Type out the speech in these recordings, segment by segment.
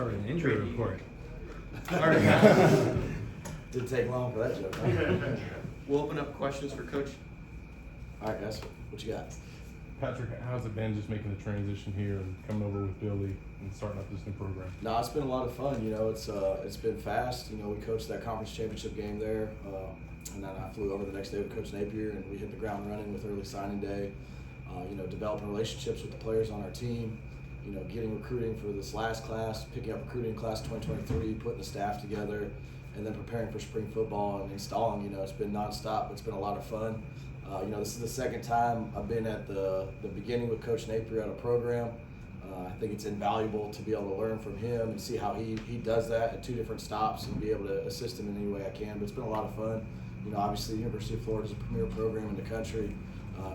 start an injury report. All right. Didn't take long for that joke, huh? We'll open up questions for Coach. All right, guys, what you got? Patrick, how's it been just making the transition here and coming over with Billy and starting up this new program? No, it's been a lot of fun. You know, it's been fast. You know, we coached that conference championship game there, and then I flew over the next day with Coach Napier, and we hit the ground running with early signing day. You know, developing relationships with the players on our team. You know, getting recruiting for this last class, picking up recruiting class 2023, putting the staff together, and then preparing for spring football and installing. You know, it's been nonstop. It's been a lot of fun. You know, this is the second time I've been at the beginning with Coach Napier at a program. I think it's invaluable to be able to learn from him and see how he does that at two different stops and be able to assist him in any way I can. But it's been a lot of fun. You know, obviously the University of Florida is a premier program in the country.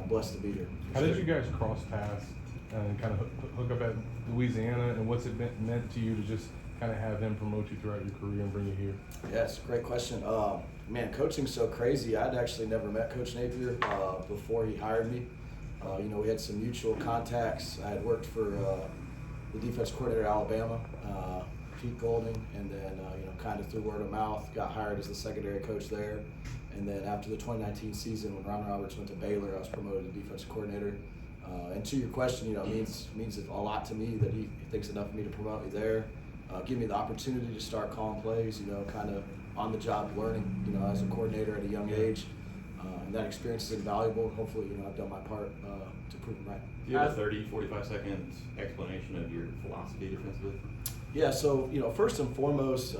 Blessed to be here. How did you guys cross paths and kind of hook up at Louisiana, and what's it meant to you to just kind of have him promote you throughout your career and bring you here? Yeah, it's a great question. Man, coaching's so crazy. I'd actually never met Coach Napier before he hired me. You know, we had some mutual contacts. I had worked for the defensive coordinator at Alabama, Pete Golding, and then, you know, kind of through word of mouth, got hired as the secondary coach there. And then after the 2019 season, when Ron Roberts went to Baylor, I was promoted to defensive coordinator. And to your question, you know, it means a lot to me that he thinks enough of me to promote me there, give me the opportunity to start calling plays, you know, kind of on-the-job learning, you know, as a coordinator at a young age. And that experience is invaluable. Hopefully, you know, I've done my part to prove it right. Do you have a 30, 45-second explanation of your philosophy defensively? Yeah, so, you know, first and foremost,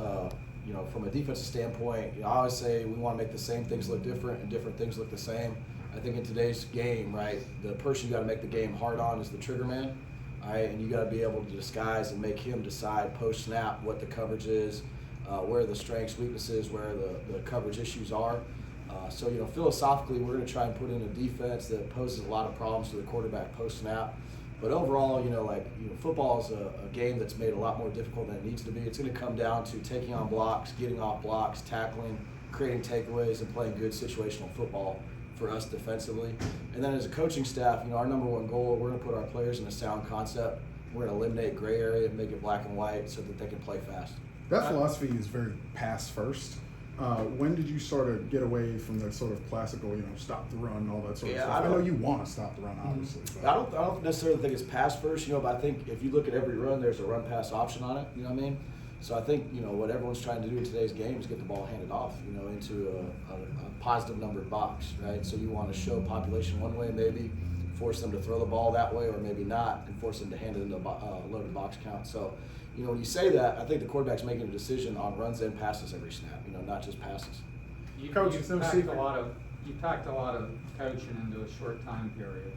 you know, from a defensive standpoint, you know, I always say we want to make the same things look different and different things look the same. I think in today's game, right, the person you got to make the game hard on is the trigger man, right? And you got to be able to disguise and make him decide post-snap what the coverage is, where the strengths, weaknesses, where the coverage issues are. So, you know, philosophically, we're going to try and put in a defense that poses a lot of problems to the quarterback post-snap. But overall, you know, football is a game that's made a lot more difficult than it needs to be. It's going to come down to taking on blocks, getting off blocks, tackling, creating takeaways, and playing good situational football for us defensively. And then as a coaching staff, you know, our number one goal, we're going to put our players in a sound concept. We're going to eliminate gray area and make it black and white so that they can play fast. That philosophy is very pass first. When did you sort of get away from the sort of classical, you know, stop the run, all that sort of stuff? I know you want to stop the run, obviously. I don't necessarily think it's pass first, you know, but I think if you look at every run, there's a run-pass option on it, you know what I mean? So I think, you know, what everyone's trying to do in today's game is get the ball handed off, you know, into a positive numbered box, right? So you want to show population one way, maybe force them to throw the ball that way, or maybe not, and force them to hand it into a loaded box count. So, you know, when you say that, I think the quarterback's making a decision on runs and passes every snap, you know, not just passes. You packed a lot of coaching into a short time period.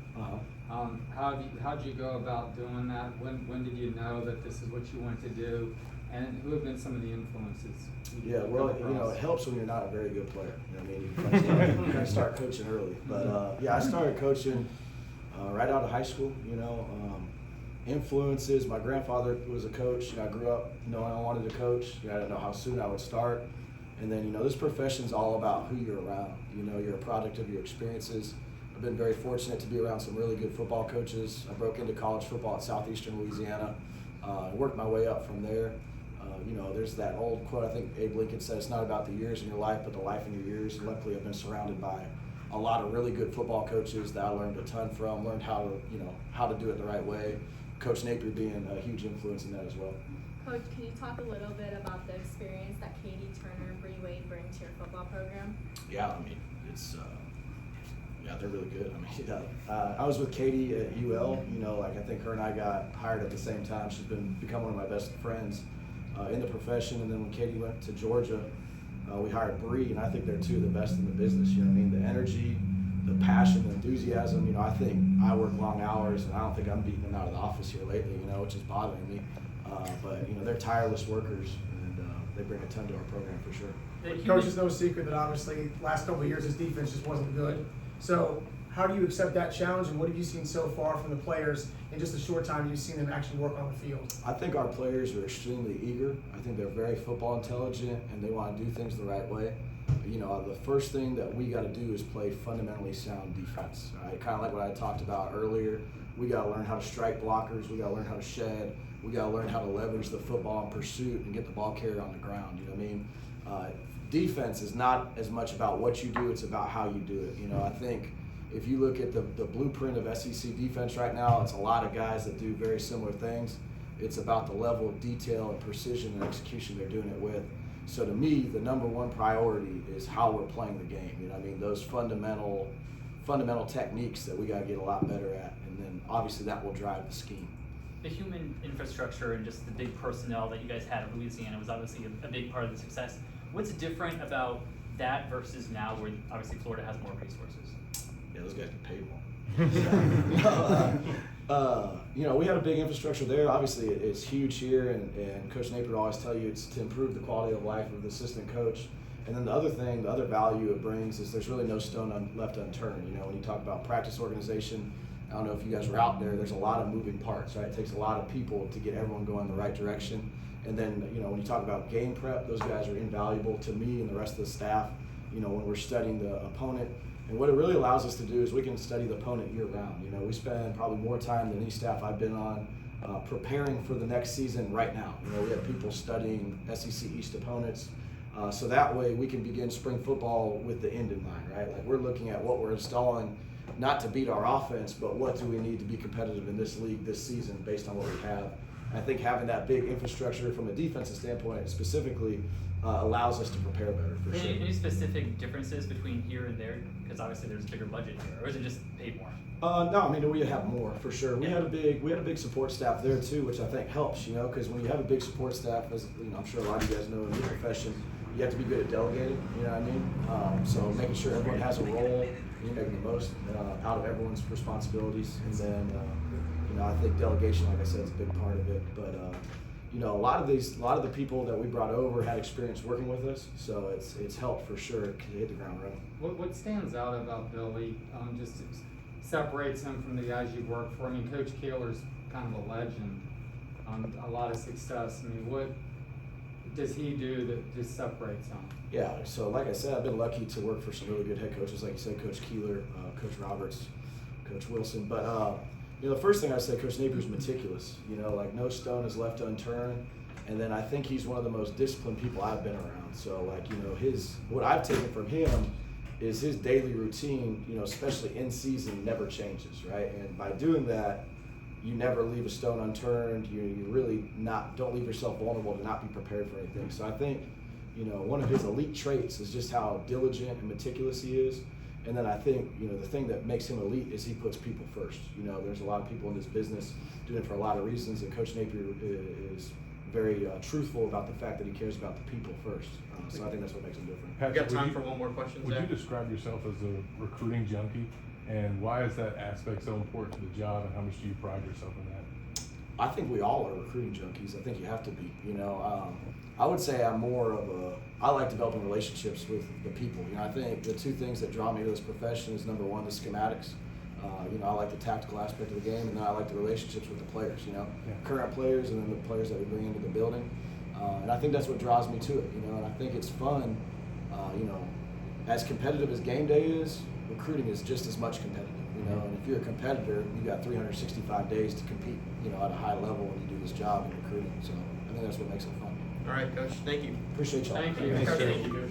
How'd you go about doing that? When did you know that this is what you wanted to do? And who have been some of the influences? Yeah, well, you know, it helps when you're not a very good player. You know what I mean? You kind of start coaching early. But, yeah, I started coaching right out of high school, you know. Influences, my grandfather was a coach. You know, I grew up knowing I wanted to coach. You know, I didn't know how soon I would start. And then, you know, this profession's all about who you're around. You know, you're a product of your experiences. I've been very fortunate to be around some really good football coaches. I broke into college football at Southeastern Louisiana. Worked my way up from there. You know, there's that old quote, I think Abe Lincoln said, it's not about the years in your life, but the life in your years. And luckily, I've been surrounded by a lot of really good football coaches that I learned a ton from, learned how to do it the right way. Coach Napier being a huge influence in that as well. Coach, can you talk a little bit about the experience that Katie Turner and Bree Wade bring to your football program? Yeah, I mean, it's yeah, they're really good. I mean, I was with Katie at UL. You know, like I think her and I got hired at the same time. She's become one of my best friends in the profession. And then when Katie went to Georgia, we hired Bree, and I think they're two of the best in the business. You know what I mean? The energy, the passion, the enthusiasm. You know, I think I work long hours, and I don't think I'm beating them out of the office here lately. You know, which is bothering me. But you know, they're tireless workers, and they bring a ton to our program for sure. Coach, it's no secret that obviously last couple of years his defense just wasn't good. So how do you accept that challenge, and what have you seen so far from the players in just a short time you've seen them actually work on the field? I think our players are extremely eager. I think they're very football intelligent, and they want to do things the right way. You know, the first thing that we got to do is play fundamentally sound defense. Right? Kind of like what I talked about earlier. We got to learn how to strike blockers. We got to learn how to shed. we got to learn how to leverage the football in pursuit and get the ball carrier on the ground. You know what I mean? Defense is not as much about what you do, it's about how you do it. You know, I think if you look at the blueprint of SEC defense right now, it's a lot of guys that do very similar things. It's about the level of detail and precision and execution they're doing it with. So to me, the number one priority is how we're playing the game. You know what I mean? Those fundamental techniques that we got to get a lot better at, and then obviously that will drive the scheme. The human infrastructure and just the big personnel that you guys had in Louisiana was obviously a big part of the success. What's different about that versus now, where obviously Florida has more resources? Yeah, those guys get paid more. You know, we have a big infrastructure there. Obviously, it's huge here, and Coach Napier will always tell you it's to improve the quality of life of the assistant coach. And then the other value it brings is there's really no stone left unturned. You know, when you talk about practice organization, I don't know if you guys were out there, there's a lot of moving parts, right? It takes a lot of people to get everyone going in the right direction. And then, you know, when you talk about game prep, those guys are invaluable to me and the rest of the staff, you know, when we're studying the opponent. And what it really allows us to do is we can study the opponent year round. You know, we spend probably more time than any staff I've been on preparing for the next season right now. You know, we have people studying SEC East opponents. So that way we can begin spring football with the end in mind, right? Like we're looking at what we're installing, not to beat our offense, but what do we need to be competitive in this league this season based on what we have. I think having that big infrastructure from a defensive standpoint specifically allows us to prepare better for sure. Any specific differences between here and there? Because obviously there's a bigger budget here, or is it just paid more? No, I mean we have more for sure. We had a big support staff there too, which I think helps. You know, because when you have a big support staff, as you know, I'm sure a lot of you guys know in your profession, you have to be good at delegating. You know what I mean? So making sure everyone has a role, you're making the most out of everyone's responsibilities, and then you know, I think delegation, like I said, is a big part of it. But you know, a lot of the people that we brought over had experience working with us, so it's helped for sure to hit the ground running. What stands out about Billy, just separates him from the guys you work for? I mean, Coach Keeler's kind of a legend, a lot of success. I mean, what does he do that just separates him? Yeah, so like I said, I've been lucky to work for some really good head coaches, like you said, Coach Keeler, Coach Roberts, Coach Wilson. But you know, the first thing I say, Coach Napier's meticulous. You know, like no stone is left unturned. And then I think he's one of the most disciplined people I've been around. So like, you know, what I've taken from him is his daily routine, you know, especially in season, never changes, right? And by doing that, you never leave a stone unturned. You really don't leave yourself vulnerable to not be prepared for anything. So I think, you know, one of his elite traits is just how diligent and meticulous he is. And then I think, you know, the thing that makes him elite is he puts people first. You know, there's a lot of people in this business doing it for a lot of reasons, and Coach Napier is very truthful about the fact that he cares about the people first. So I think that's what makes him different. We've got time for one more question, Would Zach. you describe yourself as a recruiting junkie, and why is that aspect so important to the job, and how much do you pride yourself in that? I think we all are recruiting junkies. I think you have to be. You know, I would say I like developing relationships with the people. You know, I think the two things that draw me to this profession is number one, the schematics. You know, I like the tactical aspect of the game, and then I like the relationships with the players. You know, current players, and then the players that we bring into the building. And I think that's what draws me to it. You know, and I think it's fun. You know, as competitive as game day is, recruiting is just as much competitive. You know, and if you're a competitor, you got 365 days to compete. You know, at a high level when you do this job in recruiting. So I think that's what makes it fun. All right, Coach. Thank you. Appreciate y'all. Thank you. Thank you.